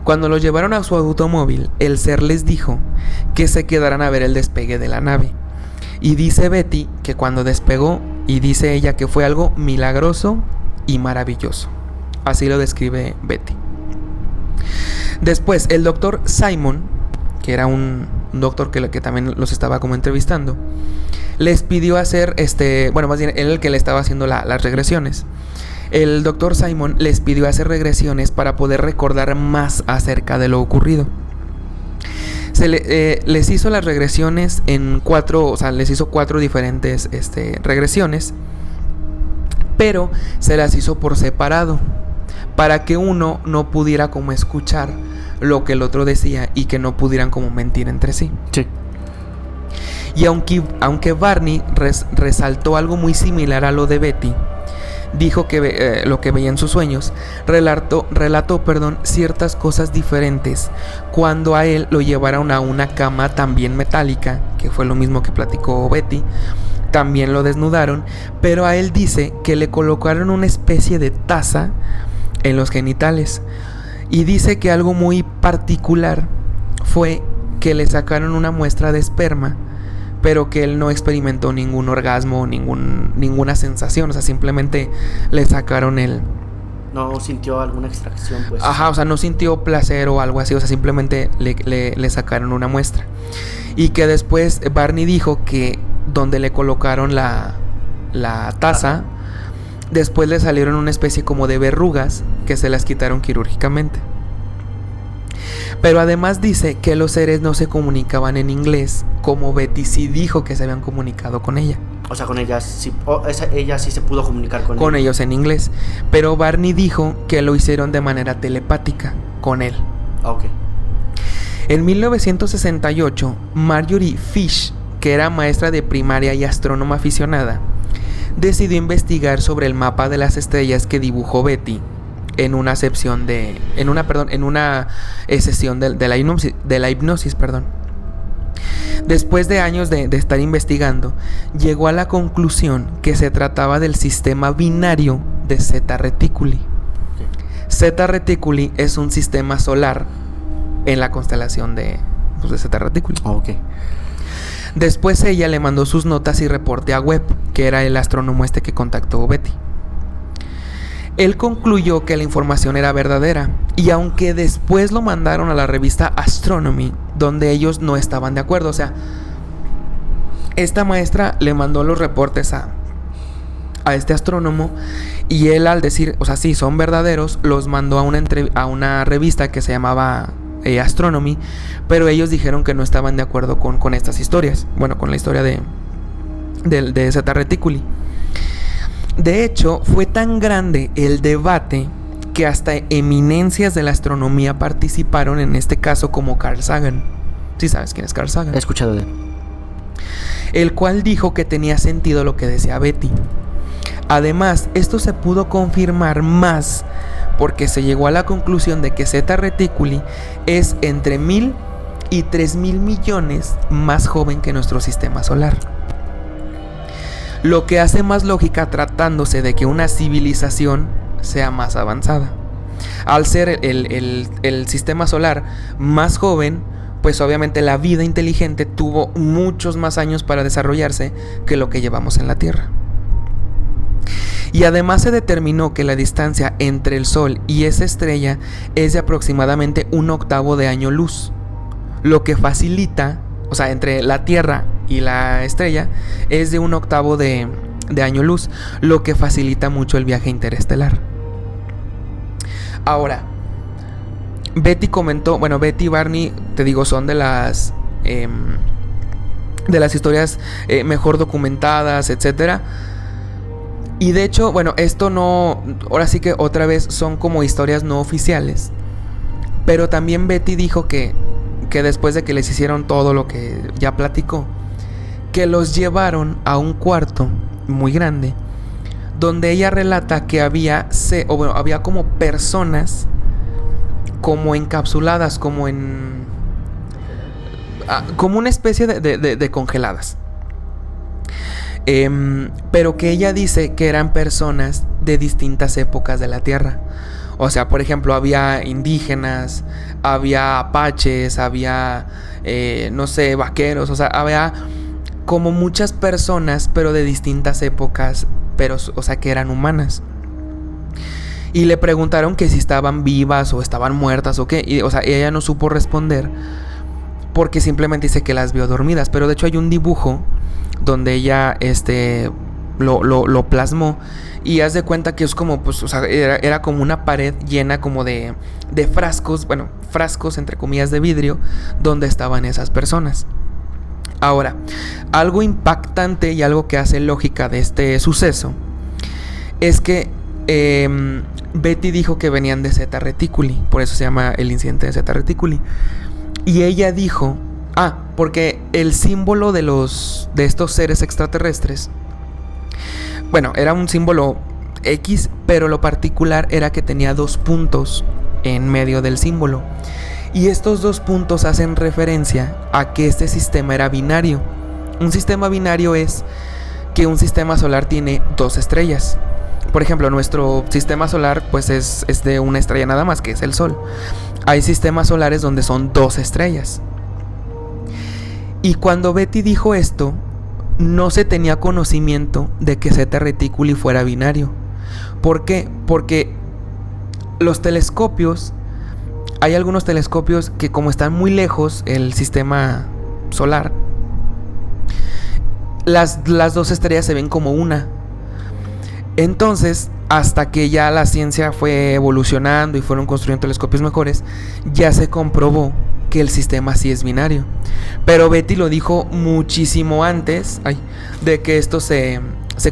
Cuando los llevaron a su automóvil, el ser les dijo que se quedaran a ver el despegue de la nave. Y dice Betty que cuando despegó, y dice ella que fue algo milagroso y maravilloso. Así lo describe Betty. Después, el doctor Simon, que era un doctor que también los estaba como entrevistando, les pidió hacer, más bien, él el que le estaba haciendo las regresiones. El doctor Simon les pidió hacer regresiones para poder recordar más acerca de lo ocurrido. Les hizo las regresiones en 4, o sea, les hizo 4 diferentes regresiones, pero se las hizo por separado, para que uno no pudiera como escuchar lo que el otro decía y que no pudieran como mentir entre sí. Sí. Y aunque Barney resaltó algo muy similar a lo de Betty, dijo que lo que veía en sus sueños, relató ciertas cosas diferentes cuando a él lo llevaron a una cama también metálica, que fue lo mismo que platicó Betty. También lo desnudaron, pero a él dice que le colocaron una especie de taza en los genitales, y dice que algo muy particular fue que le sacaron una muestra de esperma, pero que él no experimentó ningún orgasmo, ninguna sensación, o sea, simplemente le sacaron el... No sintió alguna extracción, pues. Ajá, o sea, no sintió placer o algo así, o sea, simplemente le sacaron una muestra. Y que después Barney dijo que donde le colocaron la taza, después le salieron una especie como de verrugas que se las quitaron quirúrgicamente. Pero además dice que los seres no se comunicaban en inglés, como Betty sí dijo que se habían comunicado con ella. O sea, con ella sí, ella sí se pudo comunicar con ellos en inglés. Pero Barney dijo que lo hicieron de manera telepática con él. Ok. En 1968, Marjorie Fish, que era maestra de primaria y astrónoma aficionada, decidió investigar sobre el mapa de las estrellas que dibujó Betty en una sesión de la hipnosis. Después de años de estar investigando, llegó a la conclusión que se trataba del sistema binario de Zeta Reticuli. Zeta Reticuli es un sistema solar en la constelación de Zeta Reticuli. Ok. Después ella le mandó sus notas y reporte a Webb, que era el astrónomo que contactó Betty. Él concluyó que la información era verdadera, y aunque después lo mandaron a la revista Astronomy, donde ellos no estaban de acuerdo, o sea, esta maestra le mandó los reportes a este astrónomo, y él, al decir, o sea, sí, son verdaderos, los mandó a una revista que se llamaba Astronomy, pero ellos dijeron que no estaban de acuerdo con estas historias, bueno, con la historia de Zeta Reticuli. De hecho, fue tan grande el debate que hasta eminencias de la astronomía participaron en este caso, como Carl Sagan. ¿Sí sabes quién es Carl Sagan? He escuchado de él. El cual dijo que tenía sentido lo que decía Betty. Además, esto se pudo confirmar más porque se llegó a la conclusión de que Zeta Reticuli es entre 1000 y 3000 millones más joven que nuestro sistema solar. Lo que hace más lógica tratándose de que una civilización sea más avanzada. Al ser el sistema solar más joven, pues obviamente la vida inteligente tuvo muchos más años para desarrollarse que lo que llevamos en la Tierra. Y además se determinó que la distancia entre el Sol y esa estrella es de aproximadamente 1/8 de año luz, lo que facilita, o sea, entre la Tierra y la estrella es de 1/8 de año luz, lo que facilita mucho el viaje interestelar. Ahora, Betty comentó, bueno, Betty y Barney, te digo, son de las historias mejor documentadas, etcétera. Y de hecho, bueno, esto no, ahora sí que otra vez son como historias no oficiales. Pero también Betty dijo que después de que les hicieron todo lo que ya platicó, que los llevaron a un cuarto muy grande, donde ella relata que había como personas como encapsuladas, como una especie de congeladas. Pero que ella dice que eran personas de distintas épocas de la Tierra. O sea, por ejemplo, había indígenas, había apaches, había, no sé, vaqueros. O sea, había como muchas personas, pero de distintas épocas, pero, o sea, que eran humanas. Y le preguntaron que si estaban vivas o estaban muertas o qué. Y, o sea, ella no supo responder porque simplemente dice que las vio dormidas. Pero de hecho hay un dibujo donde ella lo plasmó y haz de cuenta que es como, pues, o sea, era como una pared llena como de frascos, bueno, frascos entre comillas de vidrio, donde estaban esas personas. Ahora, algo impactante y algo que hace lógica de este suceso es que Betty dijo que venían de Zeta Reticuli, por eso se llama el incidente de Zeta Reticuli. Y ella dijo, porque el símbolo de estos seres extraterrestres, bueno, era un símbolo X, pero lo particular era que tenía 2 puntos en medio del símbolo. Y estos 2 puntos hacen referencia a que este sistema era binario. Un sistema binario es que un sistema solar tiene 2 estrellas. Por ejemplo, nuestro sistema solar pues es de una estrella nada más, que es el Sol. Hay sistemas solares donde son 2 estrellas. Y cuando Betty dijo esto, no se tenía conocimiento de que Zeta Reticuli fuera binario. ¿Por qué? Porque los telescopios, hay algunos telescopios que como están muy lejos el sistema solar, las 2 estrellas se ven como una. Entonces, hasta que ya la ciencia fue evolucionando y fueron construyendo telescopios mejores, ya se comprobó que el sistema sí es binario. Pero Betty lo dijo muchísimo antes de que esto se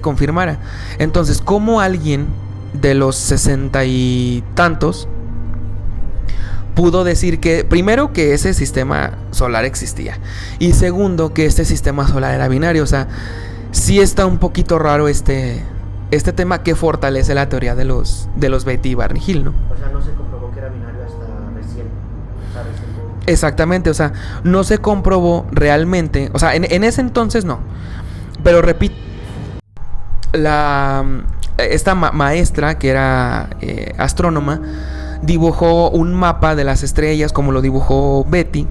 confirmara. Entonces, ¿cómo alguien de los 60 y tantos pudo decir que, primero, que ese sistema solar existía, y segundo, que este sistema solar era binario? O sea, sí está un poquito raro este tema que fortalece la teoría de los Betty y Barney Hill, ¿no? O sea, no se comprobó que era binario hasta recién. Exactamente, o sea, no se comprobó realmente, o sea, en ese entonces no. Pero repito, esta maestra que era astrónoma dibujó un mapa de las estrellas como lo dibujó Betty.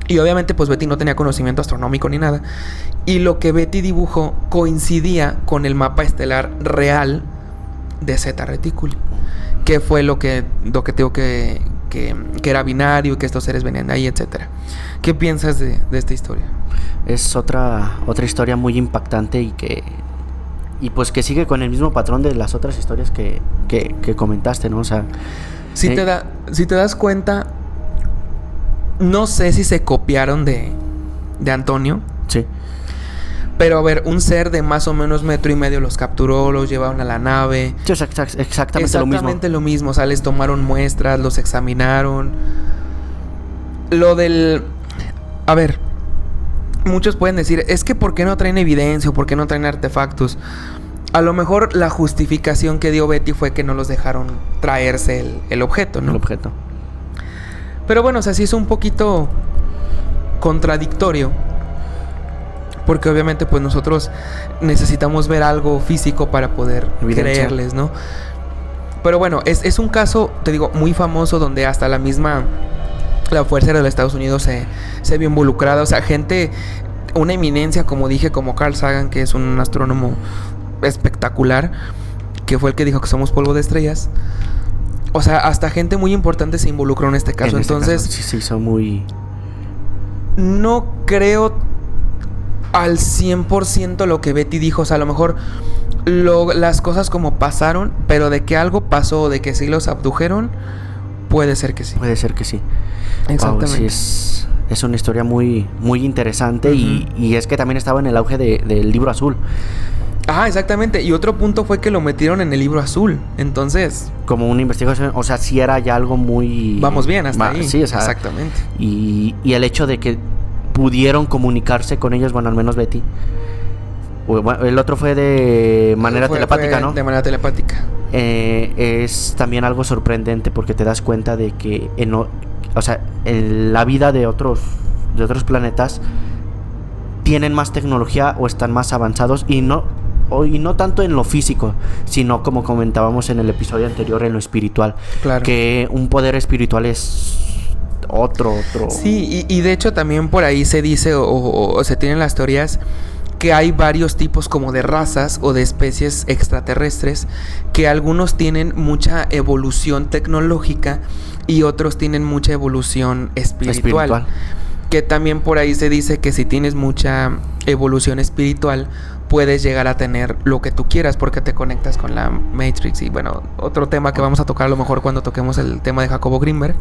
Y obviamente pues Betty no tenía conocimiento astronómico ni nada. Y lo que Betty dibujó coincidía con el mapa estelar real de Zeta Reticuli, que fue lo que digo que era binario y que estos seres venían de ahí, etcétera. ¿Qué piensas de esta historia? Es otra historia muy impactante y pues que sigue con el mismo patrón de las otras historias que comentaste, ¿no? O sea, si te das cuenta, no sé si se copiaron de Antonio. Sí. Pero a ver, un ser de más o menos 1.5 metros los capturó, los llevaron a la nave. Sí, exactamente lo mismo. O sea, les tomaron muestras, los examinaron. A ver, muchos pueden decir, es que ¿por qué no traen evidencia o por qué no traen artefactos? a lo mejor la justificación que dio Betty fue que no los dejaron traerse el objeto, ¿no? El objeto. Pero bueno, o sea, sí es un poquito contradictorio. Porque obviamente pues nosotros necesitamos ver algo físico para poder creerles, ¿no? Pero bueno, es un caso, te digo, muy famoso donde hasta la Fuerza Aérea de los Estados Unidos se vio involucrada. O sea, gente, una eminencia, como dije, como Carl Sagan, que es un astrónomo espectacular, que fue el que dijo que somos polvo de estrellas. O sea, hasta gente muy importante se involucró en este caso. Entonces, sí, son muy... No creo al 100% lo que Betty dijo. O sea, a lo mejor las cosas como pasaron, pero de que algo pasó, de que sí los abdujeron, puede ser que sí. Puede ser que sí. Exactamente. Wow, sí, es una historia muy, muy interesante. Y es que también estaba en el auge del libro azul. Ah, exactamente. Y otro punto fue que lo metieron en el libro azul. Entonces, como una investigación, o sea, sí era ya algo muy... Vamos bien hasta ahí. Sí, o sea, exactamente. Y el hecho de que pudieron comunicarse con ellos, bueno, al menos Betty. Bueno, el otro fue de manera telepática, ¿no? De manera telepática. Es también algo sorprendente porque te das cuenta de que en la vida de otros planetas tienen más tecnología o están más avanzados y no tanto en lo físico, sino como comentábamos en el episodio anterior, en lo espiritual. Claro. Que un poder espiritual es otro. Sí, y de hecho también por ahí se dice o se tienen las teorías que hay varios tipos como de razas o de especies extraterrestres, que algunos tienen mucha evolución tecnológica y otros tienen mucha evolución espiritual. Que también por ahí se dice que si tienes mucha evolución espiritual, puedes llegar a tener lo que tú quieras porque te conectas con la Matrix. Y bueno, otro tema que vamos a tocar a lo mejor cuando toquemos el tema de Jacobo Grinberg.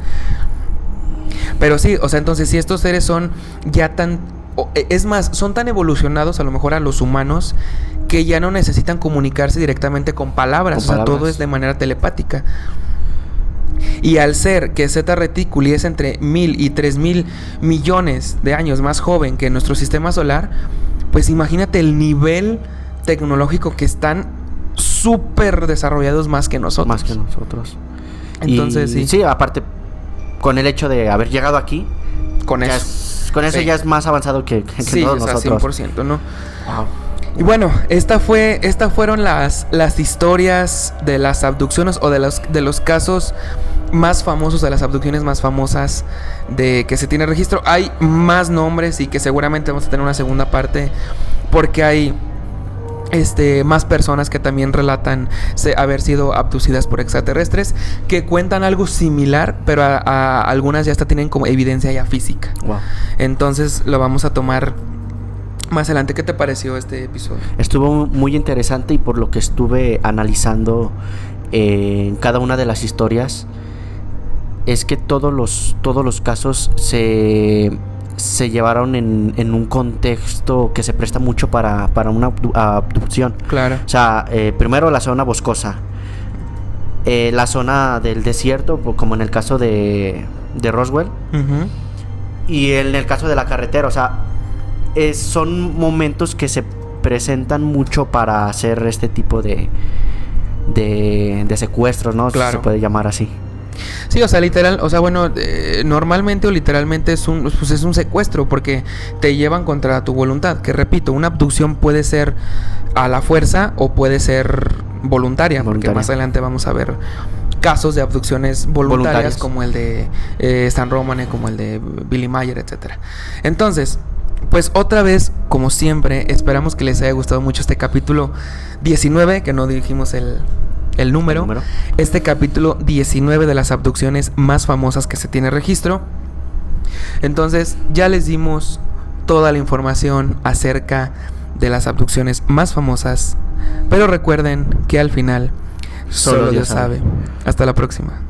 Pero sí, o sea, entonces si estos seres son ya tan... Es más, son tan evolucionados a lo mejor a los humanos que ya no necesitan comunicarse directamente con palabras. O sea, todo es de manera telepática. Y al ser que Zeta Reticuli es entre 1000 y 3000 millones de años más joven que nuestro sistema solar, pues imagínate el nivel tecnológico que están súper desarrollados más que nosotros. Entonces, sí. Sí, aparte, con el hecho de haber llegado aquí, con eso ya es más avanzado que sí, todos o sea, nosotros. 100%, ¿no? Wow. Y bueno, estas fueron las historias de las abducciones o de los casos más famosos, de las abducciones más famosas de que se tiene registro. Hay más nombres y que seguramente vamos a tener una segunda parte porque hay más personas que también relatan haber sido abducidas por extraterrestres, que cuentan algo similar, pero a algunas ya hasta tienen como evidencia ya física. Wow. Entonces lo vamos a tomar más adelante. ¿Qué te pareció este episodio? Estuvo muy interesante y por lo que estuve analizando en cada una de las historias, es que todos los casos se llevaron en un contexto que se presta mucho para una abducción. Claro. O sea, primero la zona boscosa, la zona del desierto, como en el caso de Roswell, y en el caso de la carretera. O sea, son momentos que se presentan mucho para hacer este tipo de secuestros, ¿no? Claro. Se puede llamar así. Sí, o sea, literal, o sea, bueno, normalmente o literalmente es un secuestro porque te llevan contra tu voluntad. Que repito, una abducción puede ser a la fuerza o puede ser voluntaria. Porque más adelante vamos a ver casos de abducciones voluntarias. Como el de Stan Romane, como el de Billy Mayer, etcétera. Entonces, pues otra vez, como siempre, esperamos que les haya gustado mucho este capítulo 19, que no dijimos el número. Este capítulo 19 de las abducciones más famosas que se tiene registro. Entonces ya les dimos toda la información acerca de las abducciones más famosas, pero recuerden que al final solo Dios sabe. Hasta la próxima.